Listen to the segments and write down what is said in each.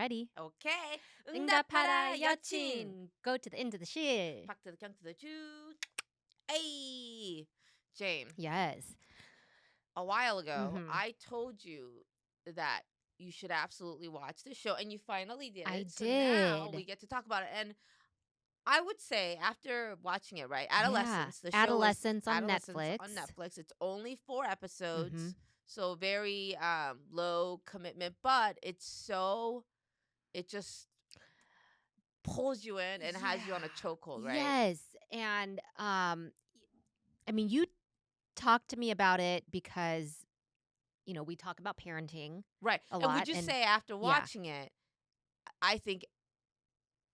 ready. Okay. 응답하라 여친. Go to the into the shit. Back to the count to the two. Hey, Jane. Yes. A while ago, Mhm. I told you that you should absolutely watch the show, and you finally did. I So now did. we get to talk about it. And I would say after watching it, right? Yeah. Adolescence. The show Adolescence is on Adolescence Netflix. on Netflix. It's only 4 episodes, Mhm. so very low commitment, but it just pulls you in and has you on a chokehold, right? Yes. And I mean, you talked to me about it because we talk about parenting Right. a And lot. would you And say after yeah, watching it, I think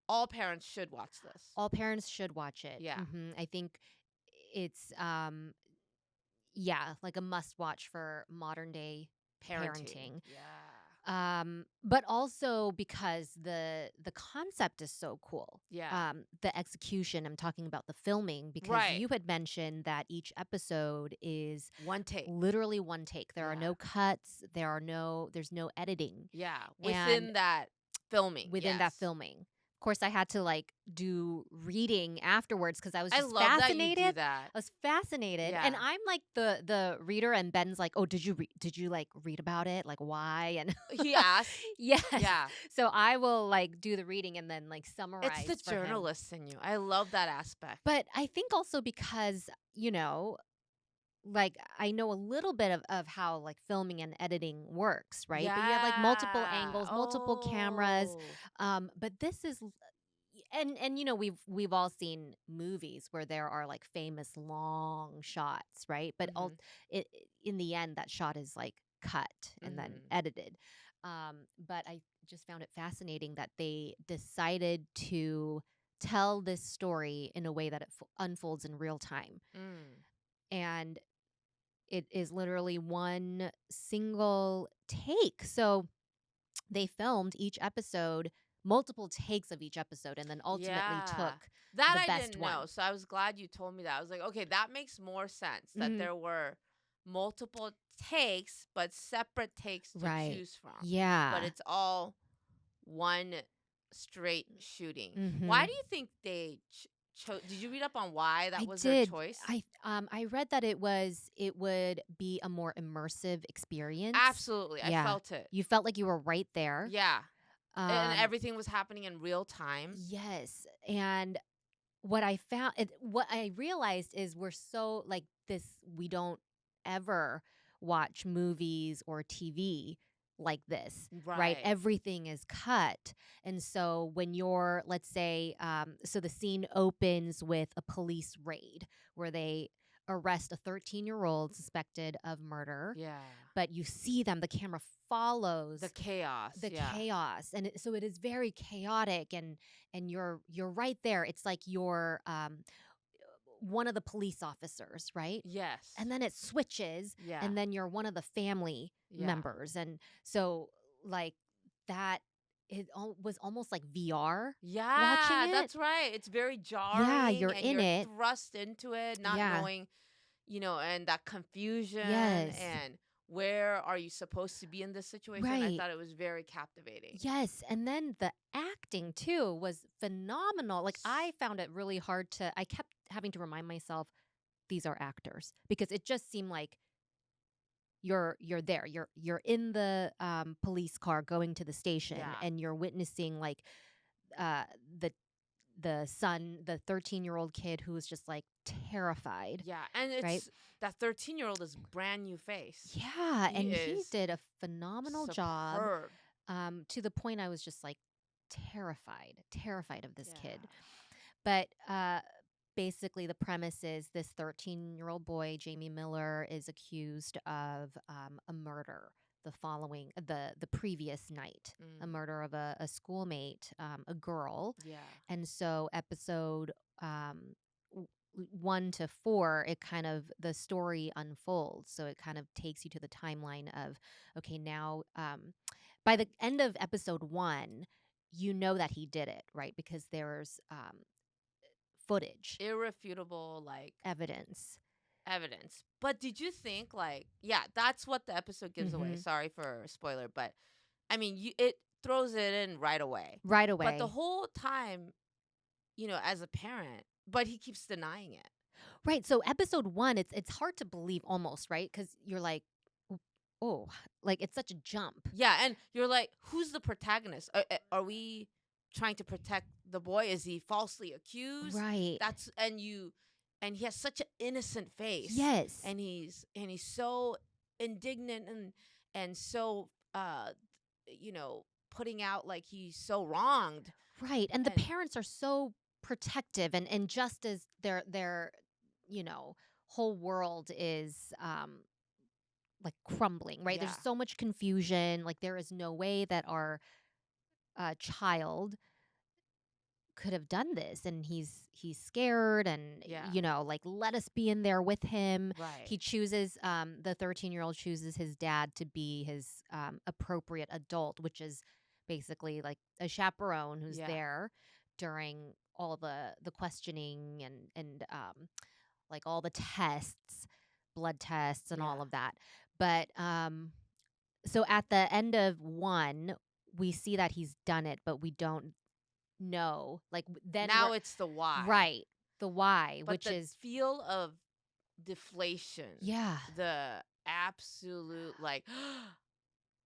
all parents should watch this. all parents should watch it. Yeah. I think it's like a must watch for modern day parenting. Yeah. But also because the concept is so cool. Yeah. The execution, I'm talking about the filming, because Right. you had mentioned that each episode is One take. literally one take. There are Yeah. no cuts, there's no editing. Yeah. And Within that filming. within that yes. filming. Of course, I had to do reading afterwards because I was I just love fascinated. that you do that. I was fascinated, Yeah. and I'm like the reader, and Ben's like, "Oh, did you read about it? Like why?" And He asked. yes, Yeah. So I will do the reading and then summarize. It's the for him. journalist in you. I love that aspect. But I think also because I know a little bit of how filming and editing works, right? Yeah. But you have multiple angles, multiple cameras. Oh. But this is, and we've all seen movies where there are famous long shots, right? But in the end, that shot is cut and then edited. But I just found it fascinating that they decided to tell this story in a way that it unfolds in real time. And it is literally one single take. So they filmed each episode, multiple takes of each episode, and then ultimately took that the I best didn't one. know. So I was glad you told me that. I was like, okay, that makes more sense that there were multiple takes, but separate takes to choose from. Yeah. But it's all one straight shooting. Why do you think they did you read up on why that was their choice? I read that it would be a more immersive experience. Absolutely. I felt it. You felt like you were right there. Yeah. And everything was happening in real time. Yes. And what I realized is we're so this, we don't ever watch movies or TV like this, right? Everything is cut. And so when you're, let's say, so the scene opens with a police raid where they arrest a 13-year-old suspected of murder. Yeah. But you see them, the camera follows the chaos. Chaos. And so it is very chaotic, and you're right there. It's like you're one of the police officers, right? Yes. And then it switches, and then you're one of the family members. And so that, it was almost like VR. Yeah, watching it. That's right. It's very jarring. Yeah, you're and in it. Thrust into it, not knowing, and that confusion. Yes. And where are you supposed to be in this situation? Right. I thought it was very captivating. Yes. And then the acting too was phenomenal. I found it really hard I kept having to remind myself, these are actors, because it just seemed like you're there. You're in the police car going to the station, and you're witnessing the son, the 13-year-old kid who was just terrified. Yeah, and it's that 13-year-old is brand new face. Yeah, he did a phenomenal job. To the point I was just terrified of this kid. But basically the premise is this 13-year-old boy, Jamie Miller, is accused of a murder the previous night, a murder of a schoolmate, a girl. Yeah. And so episode 1 to 4, it kind of, the story unfolds. So it kind of takes you to the timeline of, okay, now by the end of episode 1, you know that he did it, right? Because there's footage, irrefutable evidence. But did you think that's what the episode gives away? Sorry for a spoiler, but I mean, throws it in right away. Right But the away. whole time, as a parent, but he keeps denying it. Right. So episode 1, it's hard to believe almost, right? Because you're like, oh, like it's such a jump. Yeah, and you're like, who's the protagonist? Are we trying to protect the boy? Is he falsely accused? Right. And he has such an innocent face, Yes. and he's so indignant and so putting out like he's so wronged. Right. And the And parents are so protective, and just as their whole world is like crumbling, right? yeah, There's so much confusion. Like there is no way that our child could have done this, and he's scared, and yeah, like let us be in there with him. right, He chooses the 13-year-old chooses his dad to be his appropriate adult, which is basically like a chaperone who's yeah, there during all the questioning and like all the tests, blood tests and all yeah. of that. But so at the end of 1, we see that he's done it, but we don't know. Like then we're Now it's the why. right. The why, But which the is feel of deflation, yeah, the absolute like,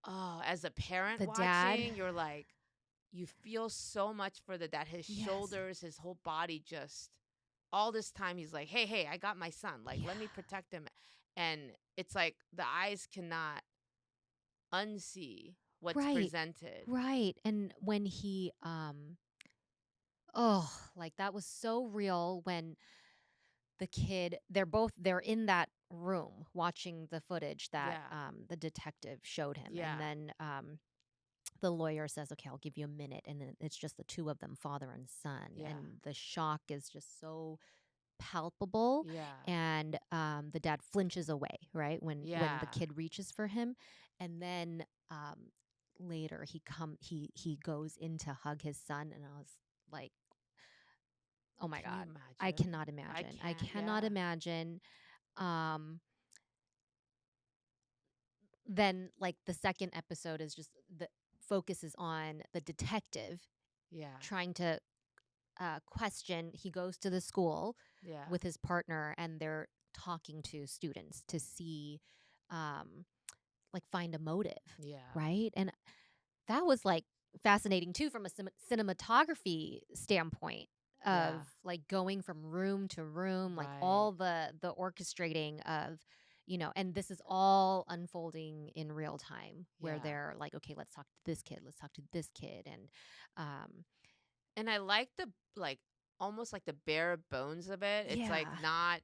oh, as a parent the dad. watching, you're like, you feel so much for the dad. His Yes. shoulders, his whole body just, all this time, he's like, hey, hey, I got my son. Like, Yeah. let me protect him. And it's like the eyes cannot unsee what's Right. presented. Right. And when he oh, like that was so real when the kid they're in that room watching the footage that Yeah. the detective showed him. Yeah. And then the lawyer says, okay, I'll give you a minute. And then it's just the two of them, father and son. Yeah. And the shock is just so palpable. Yeah. And the dad flinches away, right? When Yeah. the kid reaches for him. And then later he goes in to hug his son. And I was like, oh my Can you God. I imagine? cannot imagine. I can't, cannot yeah. imagine. Um then like the second episode is just the focuses on the detective Yeah. trying to question. He goes to the school Yeah. with his partner, and they're talking to students to see like find a motive, Yeah. right? And that was like fascinating too from a cinematography standpoint Yeah. of like going from room to room, like Right. all the orchestrating of and this is all unfolding in real time where Yeah. they're like, okay, let's talk to this kid, let's talk to this kid. And And I like the like almost like the bare bones of it. It's like yeah. not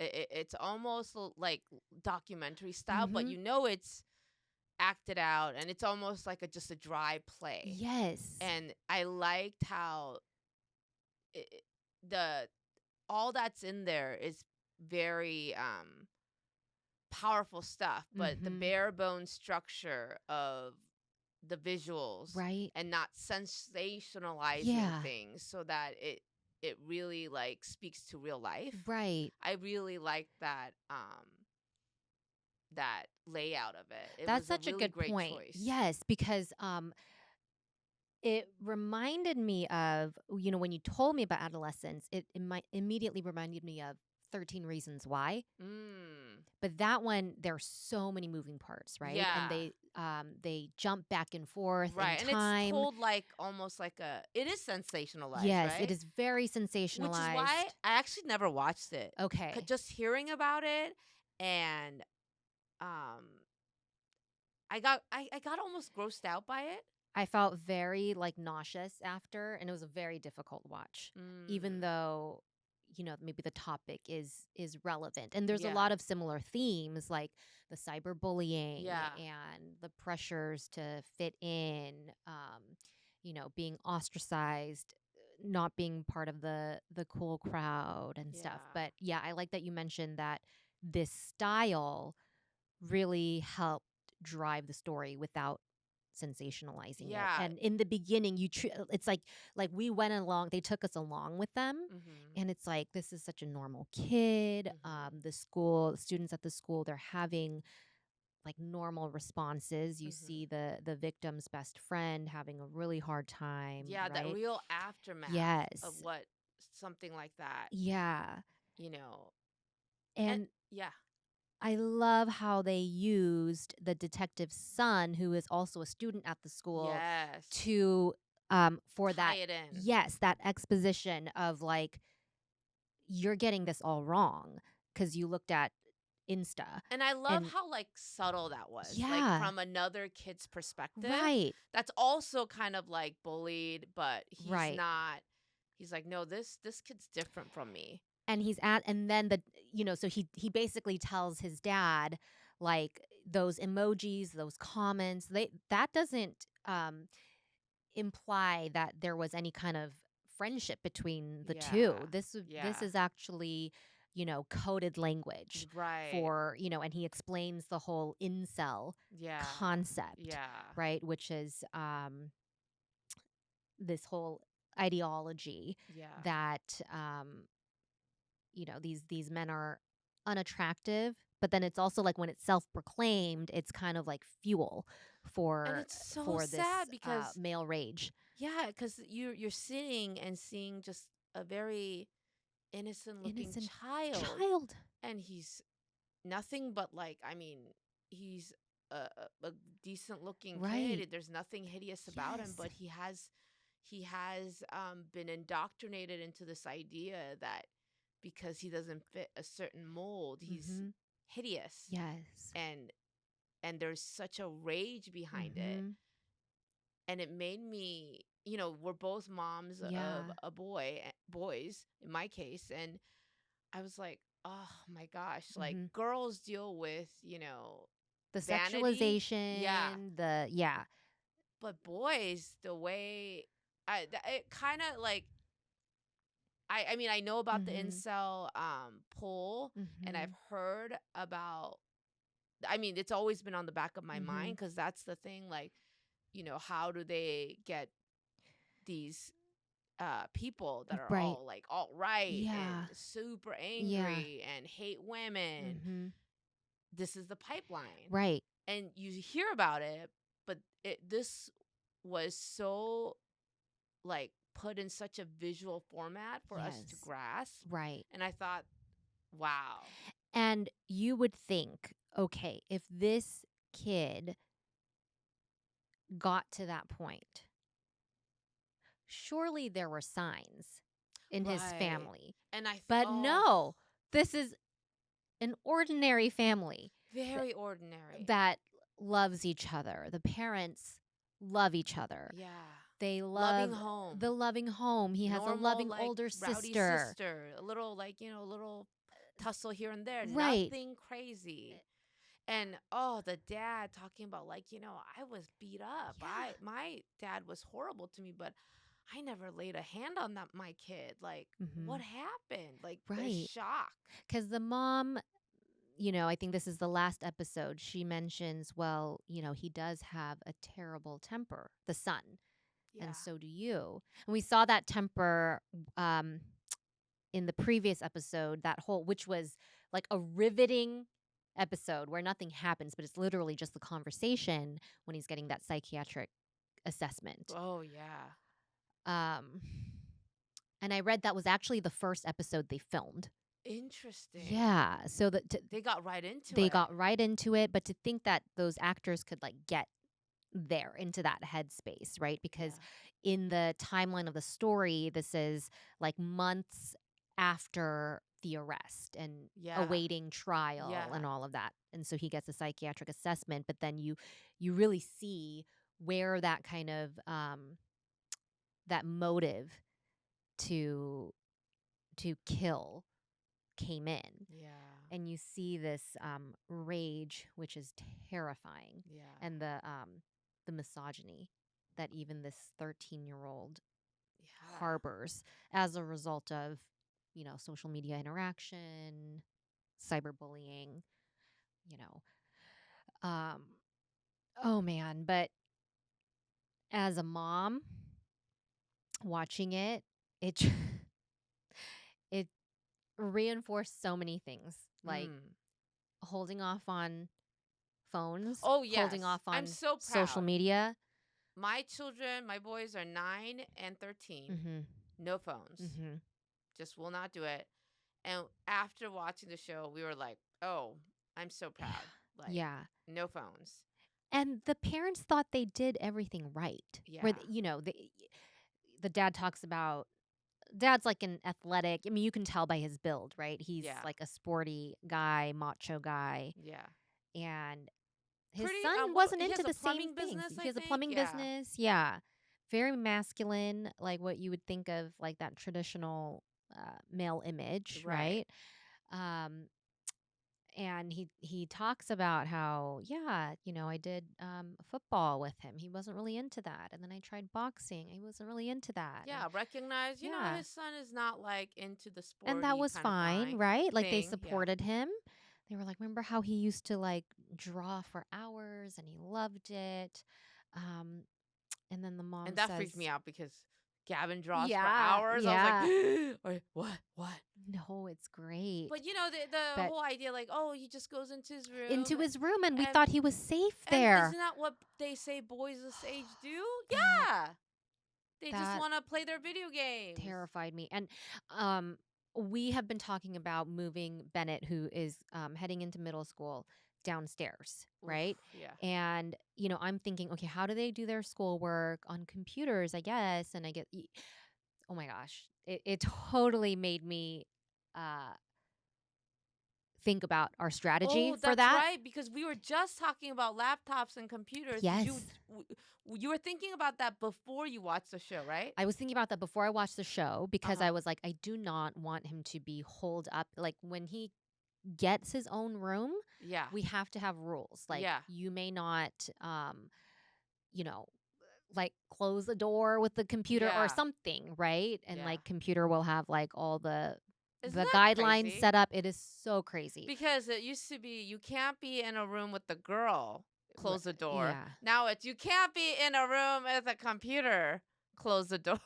it's almost like documentary style, but Mm-hmm. it's acted out, and it's almost like just a dry play. Yes. And I liked how the all that's in there is very powerful stuff, but the Mm-hmm. bare bones structure of the visuals Right. and not sensationalizing Yeah. things so that it really like speaks to real life. Right. I really like that layout of it. It That's was a such a really good great point. choice. Yes, because it reminded me of, when you told me about Adolescence, it might immediately reminded me of 13 Reasons Why. Mm. But that one, there's so many moving parts, right? And Yeah. they jump back and forth Right. in And it's time. told like almost like it is sensationalized, Yes, it right? is very Which is why sensationalized. I actually never watched it. Okay. Just hearing about it, and um I got almost grossed out by it. I felt very like nauseous after, and it was a very difficult watch, even Mm. though maybe the topic is relevant, and there's a Yeah. lot of similar themes like the cyberbullying Yeah. and the pressures to fit in, being ostracized, not being part of the cool crowd and stuff. Yeah. But yeah, I like that you mentioned that this style really helped drive the story without sensationalizing it. Yeah. And in the beginning, it's like we went along. They took us along with them, Mhm. and it's like this is such a normal kid. Mhm. The students at the school, they're having like normal responses. You see the victim's best friend having a really hard time, Yeah, that right? real aftermath of Yes. what something like that, Yeah. you know. And And yeah. I love how they used the detective's son, who is also a student at the school, Yes. to for Tie that, it in. yes, that exposition of like, you're getting this all wrong because you looked at Insta. And I love And how, like, subtle that was, like, yeah, from another kid's perspective, right, that's also kind of, like, bullied, but he's right. not he's like, "No, this kid's different from me." And he's at, and then so he basically tells his dad, like, those emojis, those comments, that doesn't imply that there was any kind of friendship between the two. Yeah. This Yeah. is actually, coded language Right. for, and he explains the whole incel Yeah. concept, Yeah. right? Which is this whole ideology Yeah. that these men are unattractive, but then it's also like when it's self-proclaimed, it's kind of like fuel And for it's so this sad because male rage. yeah, because you're sitting and seeing just a very innocent looking Innocent child, child. and he's nothing but like, I mean, he's a decent looking Right. kid. There's nothing hideous about him, Yes. but he has been indoctrinated into this idea that because he doesn't fit a certain mold, he's Mhm. hideous, Yes. and there's such a rage behind it. Mhm. And it made me, we're both moms of Yeah. a boy, boys in my case, and I was like, oh my gosh, like Mhm. girls deal with, The vanity, yeah, sexualization, yeah. but boys, the way it kind of like, I mean, I know about the Mhm. incel pull, and I've Mhm. heard about, I mean, it's always been on the back of my mind Mhm. because that's the thing, like, how do they get these people that are Right. all like alt right and Yeah. super Yeah. angry and hate women? Mhm. This is the pipeline, Right. and you hear about it, but this was so like put in such a visual format for us to Yes. grasp, Right. and I thought, wow. And you would think, okay, if this kid got to that point, surely there were signs in his Right. family. And But oh, no, this is an ordinary family th- very ordinary. that loves each other. The parents love each other. Yeah. They Loving love home. the loving home. He has a Normal, loving like older rowdy sister. sister, a little like, a little tussle here and there, Right. nothing crazy. And oh, the dad talking about like, I was beat up. Yeah. My dad was horrible to me, but I never laid a hand on that my kid. Like, what Hmm. happened? Like the Right. shock. Because the mom, I think this is the last episode, she mentions, well, he does have a terrible temper, the son, and Yeah. so do you. And we saw that temper um, in the previous episode, which was like a riveting episode where nothing happens, but it's literally just the conversation when he's getting that psychiatric assessment. Oh yeah. Um, and I read that was actually the first episode they filmed. Interesting. Yeah, so that They got right into they it. got right into it, but to think that those actors could like get there into that headspace, right? Because Yeah. in the timeline of the story, this is like months after the arrest and Yeah. awaiting trial Yeah. and all of that. And so he gets a psychiatric assessment, but then you really see where that kind of that motive to kill came in. Yeah. And you see this rage, which is terrifying, Yeah. and the misogyny that even this 13-year-old Yeah. harbors as a result of social media interaction, cyberbullying, you know. Oh man, but as a mom watching it, it it reinforced so many things, like Mm. holding off on phones, Oh, holding yes. off I'm on so social proud. media. My children, my boys are 9 and 13. Mhm. No phones. Mhm. Just will not do it. And after watching the show, we were like, "Oh, I'm so proud." Like, Yeah. no phones. And the parents thought they did everything right. Where Yeah. the dad talks about dad's like an athletic. I mean, you can tell by his build, right? He's Yeah. like a sporty guy, macho guy, Yeah. and his Pretty son what wasn't he into has a the same plumbing things. business, He I has a think. plumbing Yeah. business. Yeah. Very masculine, like what you would think of like that traditional male image, Right. right? Um, and he talks about how, yeah, I did football with him. He wasn't really into that. And then I tried boxing. He wasn't really into that. And Yeah, recognize, yeah. his son is not like into the And that sporty was kind of fine, right? Like they thing. Yeah. supported him. They were like, remember how he used to like draw for hours and he loved it. Um, and then the mom And that says, freaked me out because Gavin draws for yeah, hours. I was like, yeah. What? What? No, it's great. But the But whole idea, like, oh, he just goes into his room, into his room, and we and thought he was safe and there. isn't that what they say boys this age do? That Yeah, they just that want to play their video games. terrified me. And um, we have been talking about moving Bennett, who is heading into middle school, downstairs, Oof, right? yeah. And I'm thinking, okay, how do they do their schoolwork on computers? I guess, and oh my gosh, it totally made me uh, think about our strategy Oh, for that's that. right. Because we were just talking about laptops and computers. Did you? Yes. You were thinking about that before you watched the show, right? I was thinking about that before I watched the show because I Uh-huh. was like, I do not want him to be holed up. Like when he gets his own room, Yeah. we have to have rules. Like Yeah. you may not, you know, like close the door with the computer or Yeah. something, right? And Yeah. like computer will have like all the Isn't that guidelines crazy? set up. It is so crazy. Because it used to be you can't be in a room with the girl, close the door. Yeah. Now it's you can't be in a room with a computer, close the door.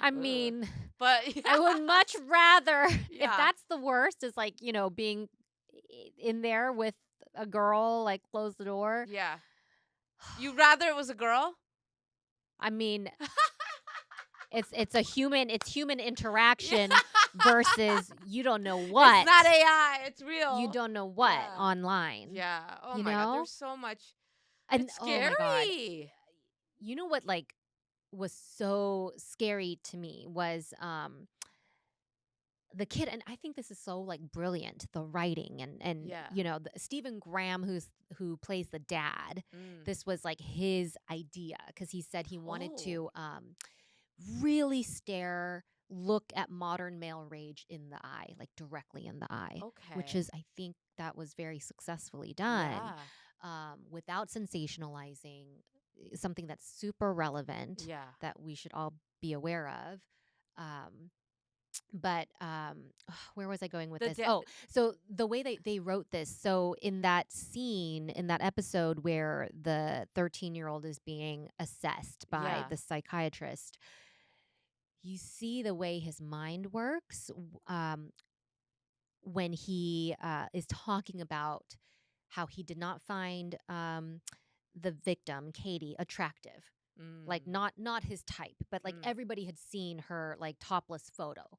I mean, But yeah. I would much rather, if Yeah. that's the worst, is like, being in there with a girl, like close the door. Yeah. You'd rather it was a girl? I mean, it's human interaction Yeah. versus you don't know what. It's not AI, it's real. You don't know what Yeah. online. Yeah. Oh You my God. know? There's so much. And It's oh my God. scary. You know what like was so scary to me was the kid, and I think this is so like brilliant, the writing and Yeah. Stephen Graham who plays the dad. Mm. This was like his idea because he said he wanted Oh. to really look at modern male rage in the eye, like directly in the eye, which Okay. is, I think that was very successfully done, Yeah. without sensationalizing something that's super relevant Yeah. that we should all be aware of. But where was I going with The this? da- Oh, so the way they wrote this. So in that scene, in that episode where the 13-year-old is being assessed by Yeah. the psychiatrist, you see the way his mind works when he is talking about how he did not find the victim, Katie, attractive. Like Mm. not his type, but like Mm. everybody had seen her like topless photo,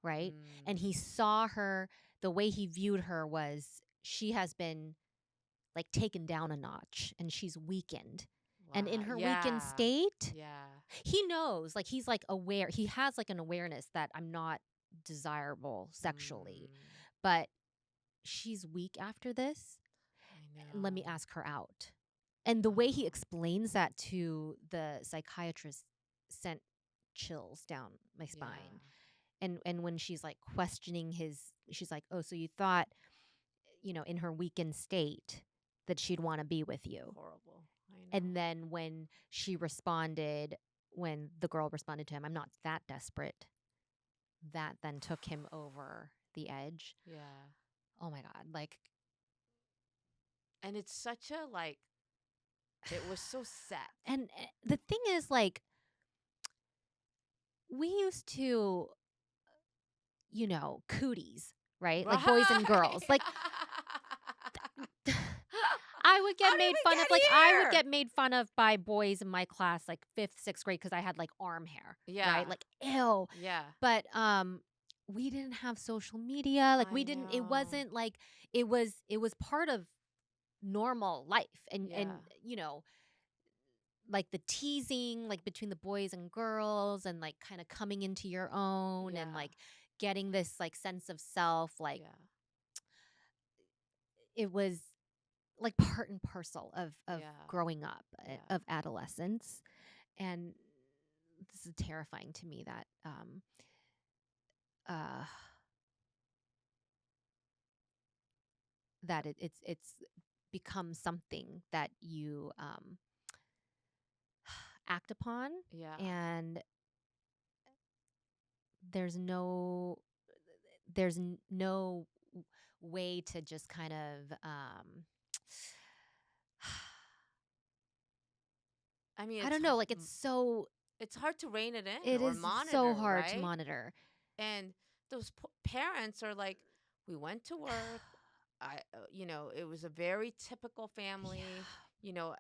right? And Mm. he saw her, the way he viewed her was she has been like taken down a notch and she's weakened. And in Wow. her weakened Yeah. state, Yeah. he knows, like he's like aware, he has like an awareness that I'm not desirable sexually, Mm. but she's weak after this. I And let me know. ask her out. And the way he explains that to the psychiatrist sent chills down my spine. And when she's like questioning she's like, "Oh, so you thought, in her weakened state that she'd want to be with you." Horrible. I know. And then when the girl responded to him, "I'm not that desperate." That then took him over the edge. Yeah. Oh my God. Like, And it's such a like it was so set. and the thing is, like, we used to, cooties, right? Like boys and girls. Like, I would How get did made we fun of, get like, I would here? get made fun of by boys in my class, like, 5th, 6th grade because I had, like, arm hair, Yeah. right? Like, ew. Yeah. But, we didn't have social media, like, I it know. wasn't like it was part of normal life Yeah. like, the teasing, like, between the boys and girls and, like, kinda coming into your own and, Yeah. like, getting this, like, sense of self, like, Yeah. it was, like, part and parcel of Yeah. growing up, Yeah. of adolescence, and this is terrifying to me that, uh, that it's become something that you, act upon, Yeah. and there's no there's no way to just kind of I mean, I don't know, like it's hard to rein it in it or is so monitor, hard to right? monitor. And those parents are like, we went to work. It was a very typical family. Yeah.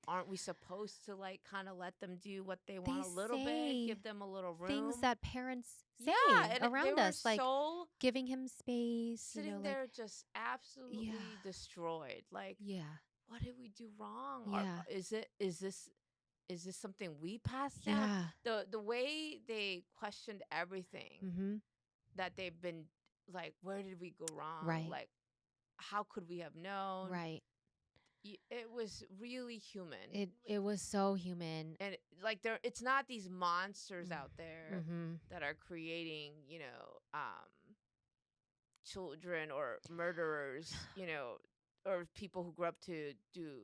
Aren't we supposed to like kind of let them do what they want They a little bit, say give them a little things room? that parents Yeah, say and they around were us, like so giving him space, sitting like there just yeah, absolutely destroyed. Like, yeah, what did we do wrong? Or yeah, is this something we passed down? yeah. The way they questioned everything Mm-hmm. that they've been like, where did we go wrong? Right, Like, how could we have known? right. It was really human. It was so human. And like it's not these monsters out there Mm-hmm. that are creating, children or murderers, or people who grew up to do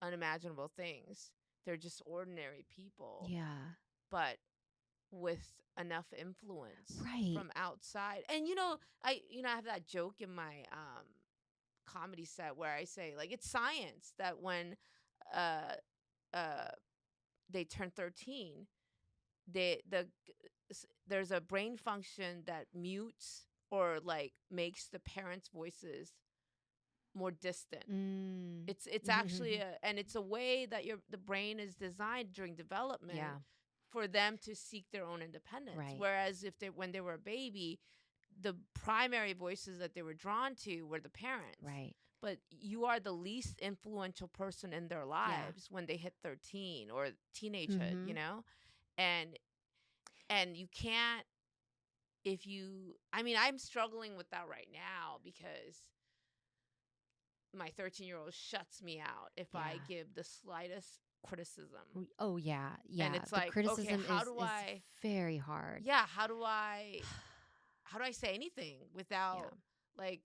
unimaginable things. They're just ordinary people, Yeah. but with enough influence Right. from outside. And I have that joke in my comedy set where I say like it's science that when uh uh they turn 13, there's a brain function that mutes or like makes the parents' voices more distant. Mm. It's actually and it's a way that the brain is designed during development Yeah. for them to seek their own independence. Right. Whereas when they were a baby, the primary voices that they were drawn to were the parents. Right. But you are the least influential person in their Yeah. lives when they hit 13 or teenagehood, Mm-hmm. And you can't if you I mean, I'm struggling with that right now because my 13-year-old shuts me out if I Yeah. give the slightest criticism. Oh yeah. And Yeah. it's The like, okay, criticism how is do is I very hard. yeah, how do I say anything Yeah. without like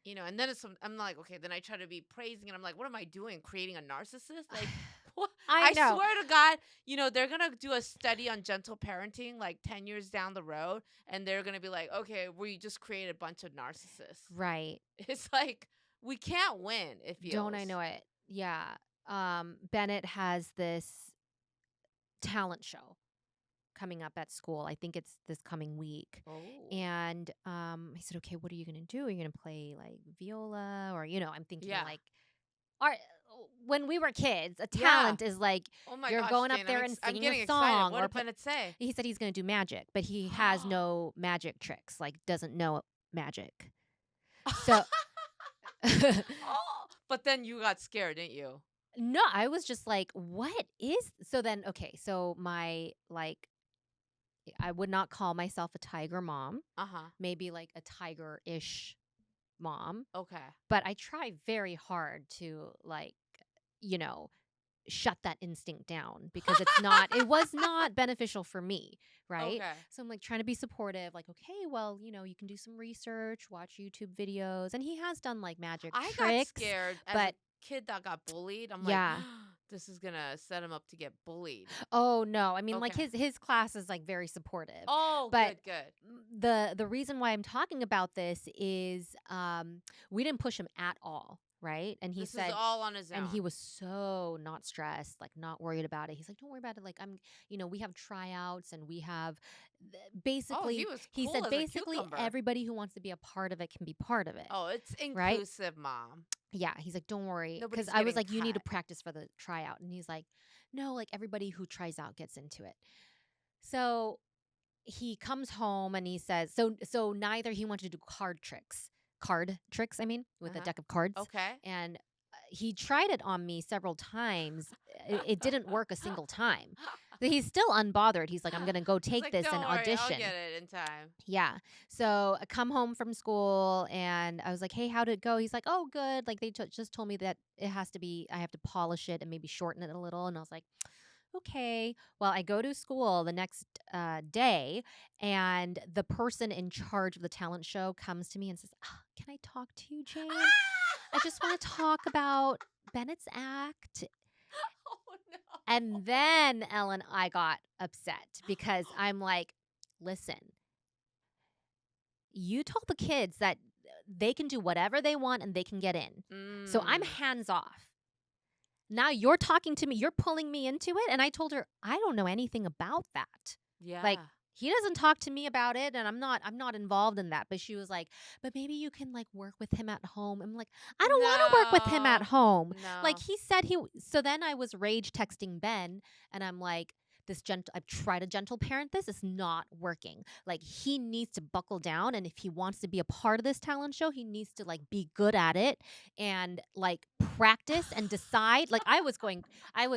and then I'm like, okay, then I try to be praising and I'm like, what am I doing? Creating a narcissist? Like what? I I know. swear to God, they're gonna do a study on gentle parenting like 10 years down the road, and they're gonna be like, okay, we just created a bunch of narcissists. Right. It's like we can't win, it Don't I feels. know it? Yeah. Bennett has this talent show coming up at school. I think it's this coming week. Oh. And I said, okay, what are you going to do? Are you going to play like viola? Or, I'm thinking Yeah. like, our, when we were kids, a Yeah. talent is like, Oh my you're gosh, going up Jane, there and I'm singing getting a excited. song. What Or did Bennett say? he said he's going to do magic, but he has no magic tricks, like doesn't know magic. So, Oh, but then you got scared, didn't you? no, I was just like, what is, so then, okay, so my, like, I would not call myself a tiger mom, Uh-huh. maybe like a tiger-ish mom, Okay. but I try very hard to like, you know, shut that instinct down because it was not beneficial for me, right? Okay. So I'm like trying to be supportive, like, okay, well, you can do some research, watch YouTube videos, and he has done like magic I got tricks, scared as but a kid that got bullied. I'm like, yeah. this is gonna set him up to get bullied. Oh no, I mean like Okay. his class is like very supportive. Oh, But good. the reason why I'm talking about this is we didn't push him at all. right? And he This is said, all on his and he own. was so not stressed, like not worried about it. He's like, don't worry about it. Like, we have tryouts and we have Oh, he basically, was he cool said, as a basically cucumber. everybody who wants to be a part of it can be part of it. Oh, it's Right. inclusive, mom. Yeah. He's like, don't worry. Cause Nobody's I was getting like, you need to cut. practice for the tryout. And he's like, no, like everybody who tries out gets into it. So he comes home and he says, so neither he wanted to do card tricks, I mean, with a Uh-huh. deck of cards. Okay. And he tried it on me several times. It didn't work a single time. But he's still unbothered. He's like, I'm going to go He's take like, this and don't worry, I'll audition. get it in time. Yeah. So I come home from school and I was like, hey, how did it go? He's like, oh, good. Like they just told me that I have to polish it and maybe shorten it a little. And I was like, okay. Well, I go to school the next day, and the person in charge of the talent show comes to me and says, can I talk to you, Jane? I just want to talk about Bennett's act. Oh no. And then, Ellen, I got upset because I'm like, listen, you told the kids that they can do whatever they want and they can get in. So I'm hands off. Now you're talking to me, you're pulling me into it. And I told her, I don't know anything about that. Yeah. Like, he doesn't talk to me about it, and I'm not involved in that. But she was like, but maybe you can like work with him at home. I'm like, I don't want to work with him at home. No. Like he said so then I was rage texting Ben, and I'm like, I've tried to gentle parent this. It's not working. Like he needs to buckle down, and if he wants to be a part of this talent show, he needs to like be good at it and like practice and decide. Like I was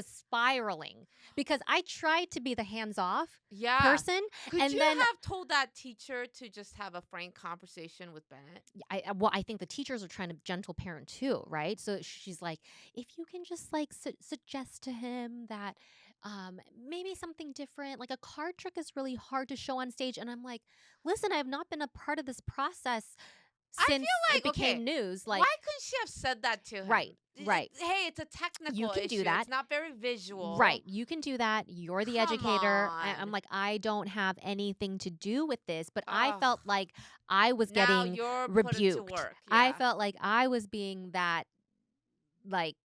spiraling because I tried to be the hands off person. Could and you then have told that teacher to just have a frank conversation with Bennett? I think the teachers are trying to gentle parent too, right? So she's like, if you can just like suggest to him that maybe something different, like a card trick is really hard to show on stage. And I'm like, listen, I have not been a part of this process I since feel like, it became news. Like, why couldn't she have said that to him? Right. Hey, it's a technical You can issue. do that. It's not very visual. Right. You can do that. You're the Come educator. on. I'm like, I don't have anything to do with this. But I Ugh. felt like I was Now getting you're put into rebuked. work. I Yeah. felt like I was being that, like,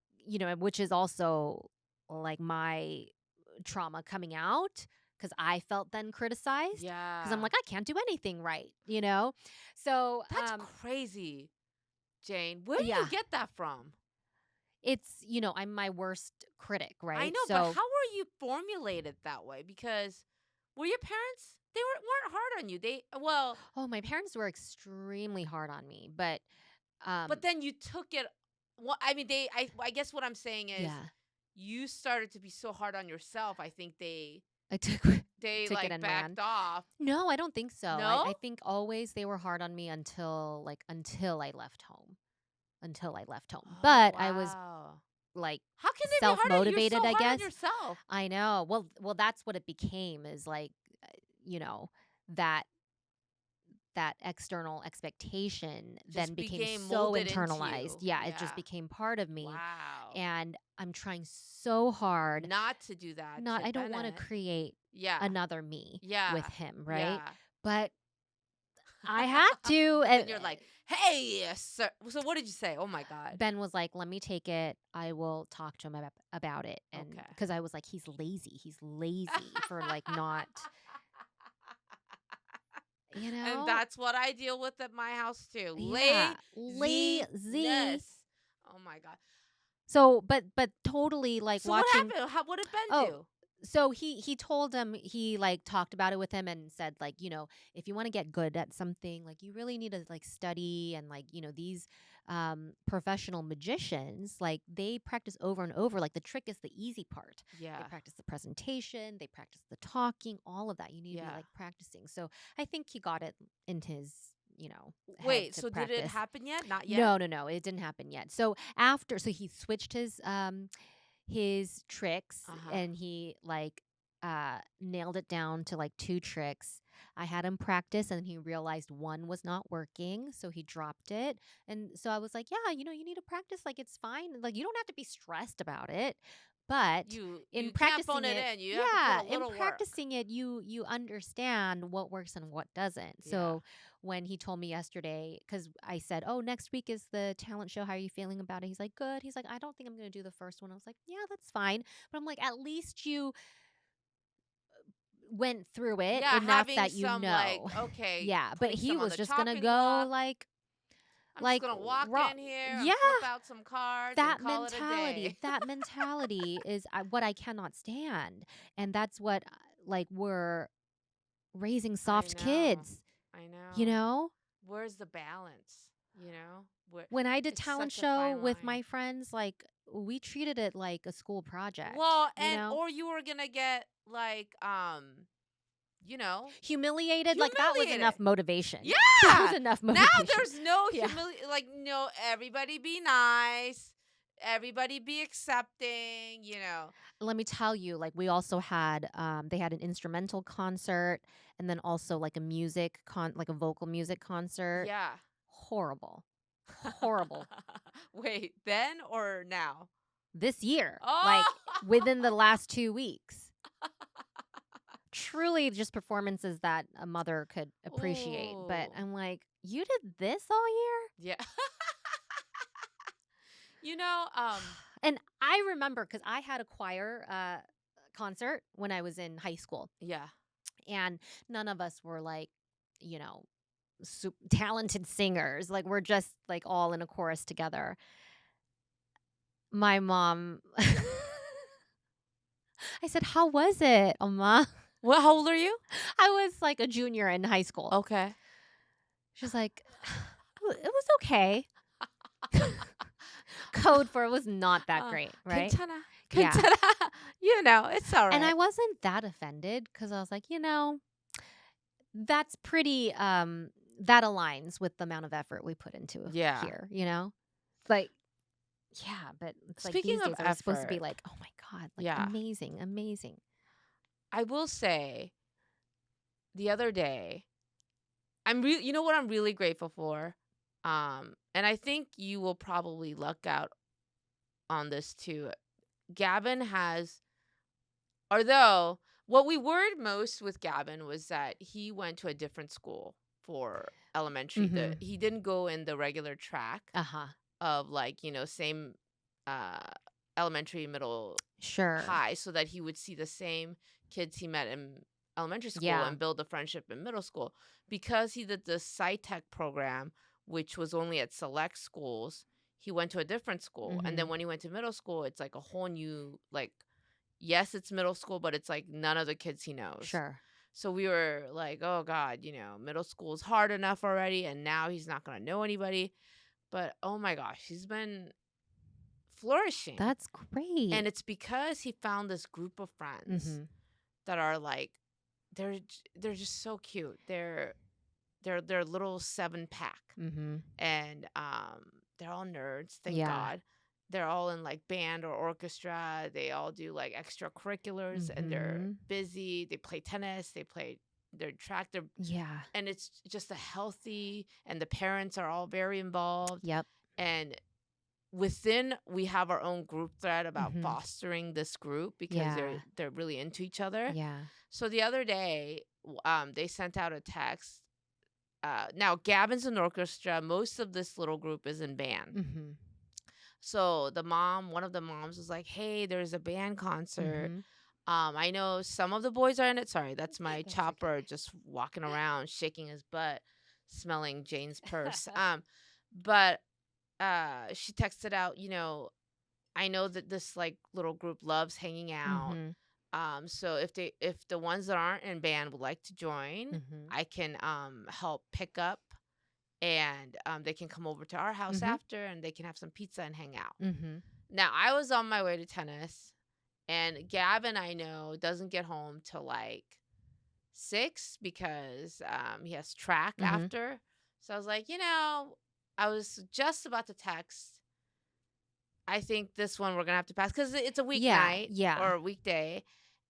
which is also like my trauma coming out, because I felt then criticized. Yeah. Because I'm like, I can't do anything right, So That's crazy, Jane. Where do yeah. you get that from? It's, I'm my worst critic, right? I know, So, but how were you formulated that way? Because were your parents, they weren't hard on you. oh, my parents were extremely hard on me, but then you took it. Well, I mean, I guess what I'm saying is, yeah, you started to be so hard on yourself. I think they took it like and backed ran. off. No, I don't think so. No? I think always they were hard on me until I left home. But I was Wow. like How can they be hard on you? self-motivated, You're so I hard on guess. yourself. I know. Well, that's what it became, is like, you know, that external expectation then Just became became so molded into internalized. you. Yeah, it just Yeah. became part of me. Wow. And I'm trying so hard Not to do that. not to I don't want to Bennett. create Yeah. another me Yeah. with him, right? Yeah. But I had to. And you're like, hey, sir. So what did you say? Oh my God. Ben was like, let me take it. I will talk to him about it. And Okay. because I was like, he's lazy for like not, And that's what I deal with at my house too. Yeah, Lazy. lazy. Oh my God. So, but totally like So watching. what happened? What did Ben Oh, do? So he told him, he like talked about it with him and said, like, if you want to get good at something, like you really need to like study, and like, these professional magicians, like they practice over and over. Like the trick is the easy part. Yeah. They practice the presentation, they practice the talking, all of that. You need to be Yeah. like practicing. So I think he got it in his, head Wait, to so did it practice. happen yet? Not yet? No, it didn't happen yet. So he switched his tricks, Uh-huh. and he like nailed it down to like 2 tricks. I had him practice, and he realized one was not working, so he dropped it. And so I was like, yeah, you need to practice, like it's fine. Like you don't have to be stressed about it. But You in can't phone practicing it it, in. You have to put a in little work. practicing it, you understand what works and what doesn't. Yeah. So when he told me yesterday, because I said, "Oh, next week is the talent show. How are you feeling about it?" He's like, "Good." He's like, "I don't think I'm going to do the first one." I was like, "Yeah, that's fine." But I'm like, at least you went through it Yeah, enough having that you some like, know. okay, Yeah, but putting he some on was the just gonna chopping go block. I'm just like gonna walk raw. in here and Yeah, flip out some cards and call it a day. that mentality is what I cannot stand, and that's what like we're raising I soft know. kids. I You know. know, Where's the balance? You know? when I did It's talent such a show fine with line. my friends, like we treated it like a school project. Well, You and know, or you were gonna get like you know, humiliated. Like that was humiliated. enough motivation. That was Yeah. enough Now motivation. there's no Yeah. like no, everybody be nice. Everybody be accepting, you know. Let me tell you, like we also had they had an instrumental concert and then also like like a vocal music concert. Yeah. Horrible. Horrible. Wait, then or now? This year, Oh, like within the last 2 weeks. Truly just performances that a mother could appreciate. But ooh. I'm like, you did this all year? Yeah. You know, And I remember because I had a choir concert when I was in high school, yeah. and none of us were like, you know, talented singers. Like we're just like all in a chorus together. My mom, I said, "How was it, Oma?" Well, how old are you? I was like a junior in high school. Okay. She's like, It was okay." Code for it was not that great, right? 괜찮아. Yeah. 괜찮아. You know, it's all And I right. wasn't that offended because I was like, that's pretty that aligns with the amount of effort we put into Yeah. here, you know? Like, yeah, but it's like Speaking these of days I was supposed to be effort, like, "Oh my God, like yeah, amazing, amazing." I will say the other day, you know what I'm really grateful for? And I think you will probably luck out on this too. Gavin has, although what we worried most with Gavin was that he went to a different school for elementary. Mhm. He didn't go in the regular track Uh-huh. of like, same uh elementary, middle, Sure. high, so that he would see the same kids he met in elementary school Yeah. and build a friendship in middle school. Because he did the SciTech program, which was only at select schools, he went to a different school. And then Mhm. when he went to middle school, it's like a whole new, like, yes, it's middle school, but it's like none of the kids he knows. Sure. So we were like, oh God, middle school is hard enough already, and now he's not going to know anybody. But oh my gosh, he's been flourishing. That's great. And it's because he found this group of friends Mhm. that are like, they're just so cute. They're little 7-pack, Mhm. and they're all nerds, thank Yeah. God. They're all in like band or orchestra. They all do like extracurriculars, and they're Mhm. busy. They play tennis, they play their track, Yeah. and it's just a healthy, and the parents are all very involved. Yep. And within, we have our own group thread about Mhm. fostering this group because Yeah. they're really into each other. Yeah. So the other day, they sent out a text. Now Gavin's in orchestra. Most of this little group is in band. Mhm. So one of the moms was like, "Hey, there's a band concert. Mhm. I know some of the boys are in it." Sorry, that's my That's chopper okay. just walking around, shaking his butt, smelling Jane's purse. But she texted out, "I know that this like little group loves hanging out. Mhm. So if the ones that aren't in band would like to join, Mhm. I can help pick up, and they can come over to our house Mhm. after, and they can have some pizza and hang out." Mhm. Now, I was on my way to tennis, and Gavin, I know, doesn't get home till like 6 because he has track Mhm. after. So I was like, I was just about to text, "I think this one we're gonna have to pass," because it's a Yeah. weeknight Yeah. or a weekday.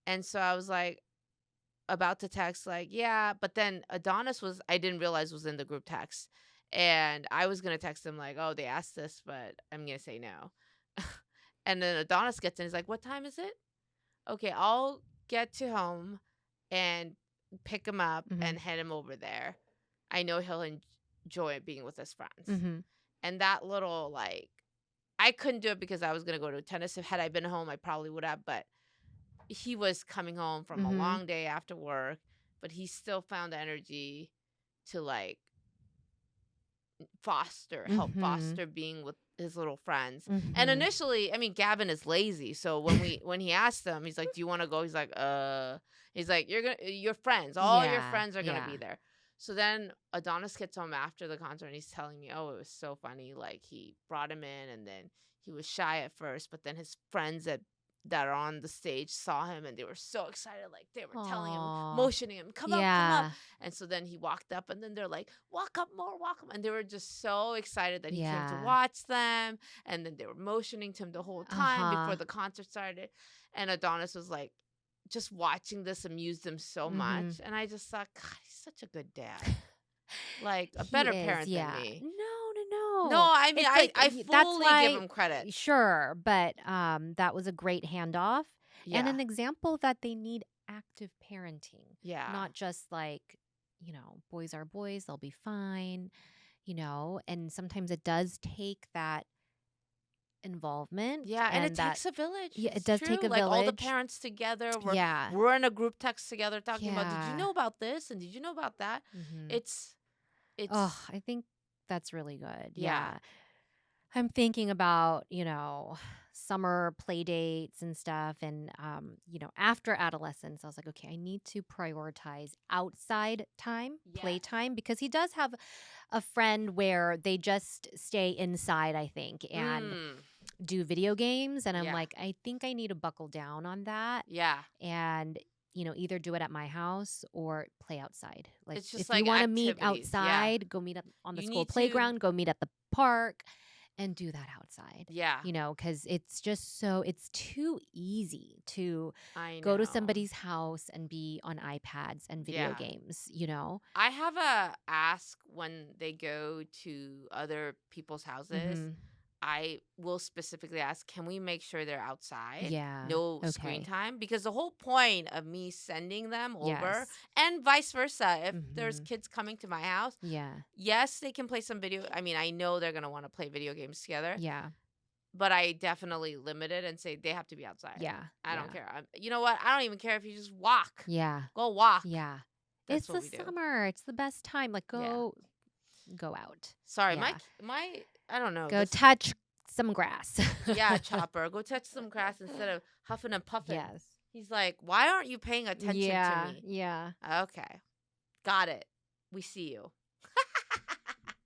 And so I was like, about to text, like, yeah. But then I didn't realize was in the group text. And I was gonna text him like, "Oh, they asked this, but I'm gonna say no." And then Adonis gets in. He's like, what time is it? Okay, I'll get to home and pick him up and head him over there. I know he'll enjoy being with his friends. And that little, like, I couldn't do it because I was going to go to tennis. If had I been home, I probably would have. But he was coming home from a long day after work, but he still found energy to, like, help foster being with his little friends. And initially, I mean, Gavin is lazy, so when he asked him, he's like, do you want to go? He's like, he's like, your friends, all your friends are gonna be there. So then Adonis gets home after the concert and he's telling me, oh, it was so funny. Like, he brought him in and then he was shy at first, but then his friends that are on the stage saw him and they were so excited. Like, they were telling him, motioning him, come up, come up. And so then he walked up and then they're like, walk up more, walk up. And they were just so excited that he came to watch them. And then they were motioning to him the whole time before the concert started. And Adonis was like, just watching this amused him so much. And I just thought, God, he's such a good dad. Like, a better parent than me. No, I mean, It's I like, that's fully why, give him credit. sure, but that was a great handoff and Yeah. an example that they need active parenting. Yeah. Not just like, boys are boys, they'll be fine, and sometimes it does take that involvement. Yeah, and it that takes a village. Yeah, it It's does true. take a Like, all the village. parents together. Yeah. We're in a group text together talking about, did you Yeah. know about this? And did you know about that? It's Oh, I think that's really good. Yeah. Yeah. I'm thinking about, summer play dates and stuff. And, after adolescence, I was like, okay, I need to prioritize outside time, playtime, because he does have a friend where they just stay inside, I think, and do video games. And I'm Yeah. like, I think I need to buckle down on that Yeah. and, either do it at my house or play outside. Like, It's just if like you want to meet activities. Yeah. outside, go meet up on the You school need to- playground, go meet at the park. And do that outside. Yeah. Because it's just it's too easy to I go to know. somebody's house and be on iPads and video games, I have a ask when they go to other people's houses. I will specifically ask, can we make sure they're outside? Yeah. No screen Okay. time? Because the whole point of me sending them over, Yes. and vice versa, if there's kids coming to my house, Yeah. yes, they can play some video. I mean, I know they're going to want to play video games together. Yeah. But I definitely limit it and say they have to be outside. Yeah. I don't care. You know what? I don't even care if you just walk. Yeah. Go walk. Yeah. That's It's what the we do. summer. It's the best time. Like, go out. Sorry, Yeah. my I don't know. Go this- touch some grass. Yeah, Chopper. Go touch some grass instead of huffing and puffing. Yes. He's like, why aren't you paying attention to me? Yeah. Okay. Got it. We see you.